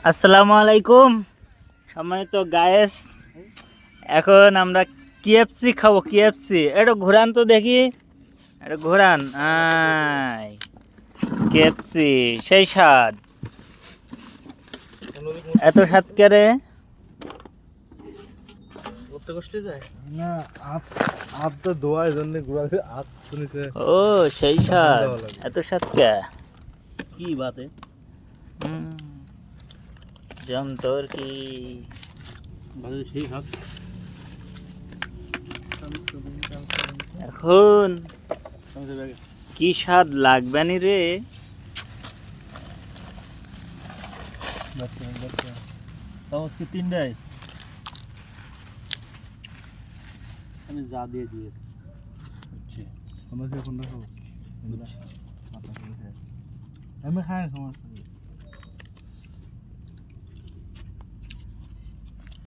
আসসালামু আলাইকুম সম্মানিত গায়েস। এখন আমরা কেএফসি খাবো। কেএফসি একটু ঘোরান তো দেখি, একটু ঘোরান। আয় কেএফসি সেই স্বাদ, এত স্বাদ করে করতে কষ্ট যায় না। আপ তো দোয়ার জন্য ঘুরাতে আপ শুনেছে। ও সেই স্বাদ, এত স্বাদ কে কি বাতে জমতর কি ভালো সেই হাত এখন কি স্বাদ লাগবে নি রে। চামচ কি তিনটাই আমি যা দিয়ে দিয়েছি। আচ্ছা আমরা কোনটা খাবো? আমি খাই সমস্যা